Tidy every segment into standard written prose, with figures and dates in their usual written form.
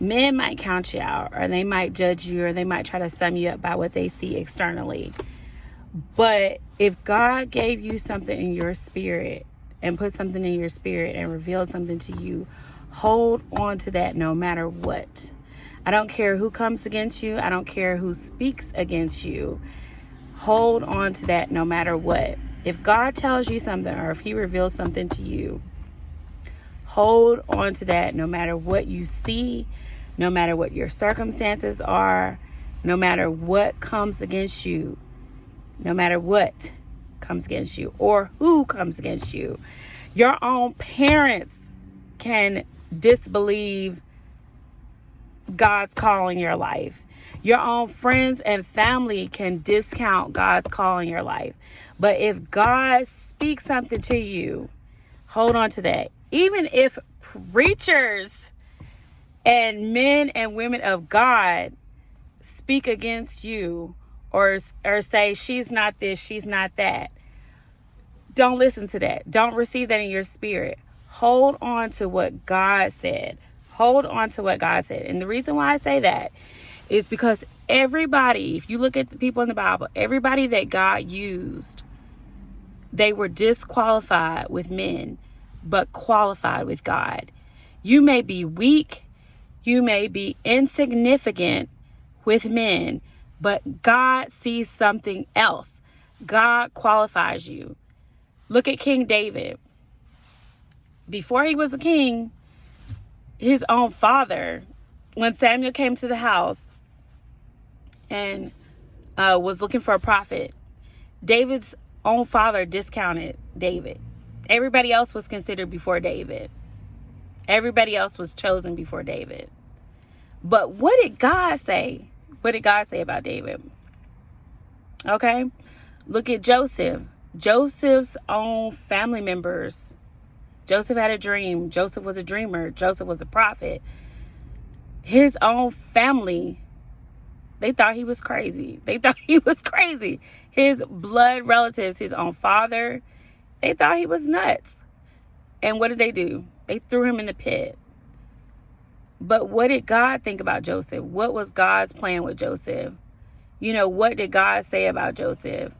Men might count you out, or they might judge you, or they might try to sum you up by what they see externally. But if God gave you something in your spirit and put something in your spirit and revealed something to you, hold on to that no matter what. I don't care who comes against you. I don't care who speaks against you. Hold on to that no matter what. If God tells you something, or if he reveals something to you, hold on to that no matter what you see, no matter what your circumstances are, no matter what comes against you, no matter what comes against you or who comes against you. Your own parents can disbelieve God's call in your life. Your own friends and family can discount God's call in your life. But if God speaks something to you, hold on to that. Even if preachers and men and women of God speak against you or say she's not this, she's not that, don't listen to that. Don't receive that in your spirit. Hold on to what God said. Hold on to what God said. And the reason why I say that is because everybody, if you look at the people in the Bible, everybody that God used, they were disqualified with men, but qualified with God. You may be weak, you may be insignificant with men, but God sees something else. God qualifies you. Look at King David. Before he was a king, his own father, when Samuel came to the house and was looking for a prophet, David's own father discounted David. Everybody else was considered before David. Everybody else was chosen before David. But what did God say? What did God say about David? Okay. Look at Joseph. Joseph's own family members. Joseph had a dream. Joseph was a dreamer. Joseph was a prophet. His own family, they thought he was crazy. They thought he was crazy. His blood relatives, his own father, they thought he was nuts. And what did they do? They threw him in the pit. But what did God think about Joseph? What was God's plan with Joseph? What did God say about Joseph?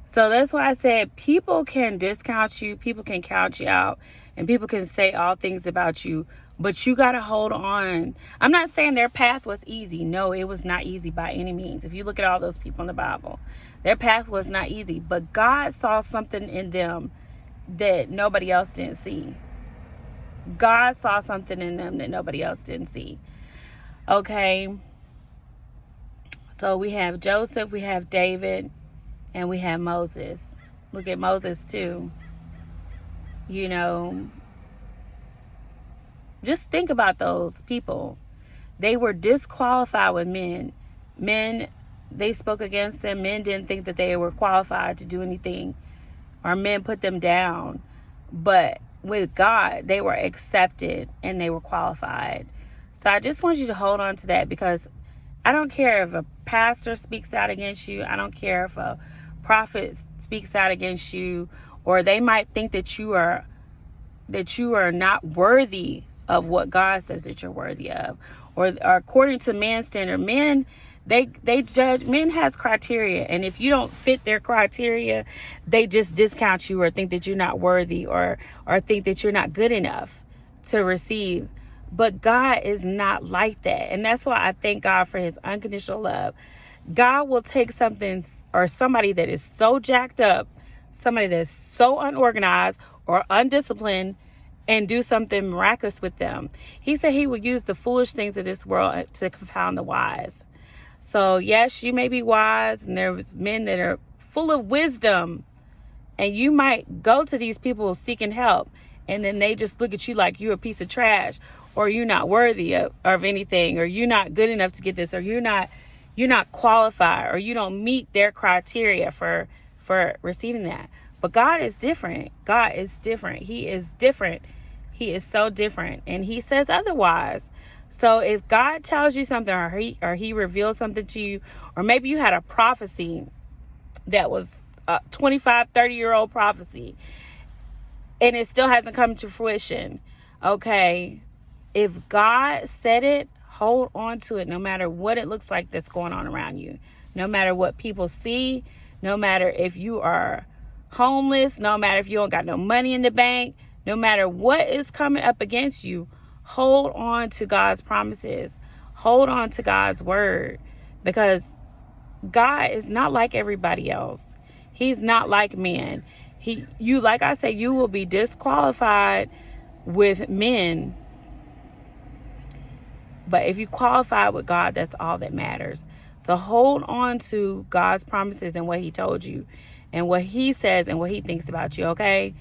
So that's why I said people can discount you, people can count you out, and people can say all things about you, but you got to hold on. I'm not saying their path was easy. No, it was not easy by any means. If you look at all those people in the Bible, their path was not easy, but God saw something in them that nobody else didn't see. God saw something in them that nobody else didn't see. Okay. So we have Joseph, we have David, and we have Moses. Look at Moses too. Just think about those people. They were disqualified with men. Men, they spoke against them. Men didn't think that they were qualified to do anything, or men put them down. But with God, they were accepted and they were qualified. So I just want you to hold on to that, because I don't care if a pastor speaks out against you. I don't care if a prophet speaks out against you, or they might think that you are not worthy of what God says that you're worthy of, or according to man's standard. Men, they judge. Men has criteria, and if you don't fit their criteria, they just discount you or think that you're not worthy, or think that you're not good enough to receive. But God is not like that. And that's why I thank God for his unconditional love. God will take something or somebody that is so jacked up, somebody that's so unorganized or undisciplined, and do something miraculous with them. He said he would use the foolish things of this world to confound the wise. So yes, you may be wise, and there's men that are full of wisdom, and you might go to these people seeking help, and then they just look at you like you're a piece of trash, or you're not worthy of anything, or you're not good enough to get this, or you're not qualified, or you don't meet their criteria for receiving that. But God is different. God is different. He is different. He is so different, and he says otherwise. So if God tells you something, or he reveals something to you, or maybe you had a prophecy that was a 25, 30-year-old prophecy, and it still hasn't come to fruition. Okay. If God said it, Hold on to it no matter what it looks like that's going on around you. No matter what people see, no matter if you are homeless, no matter if you don't got no money in the bank, no matter what is coming up against you, hold on to God's promises. Hold on to God's word, because God is not like everybody else. He's not like men. Like I said, you will be disqualified with men. But if you qualify with God, that's all that matters. So hold on to God's promises and what he told you and what he says and what he thinks about you, okay?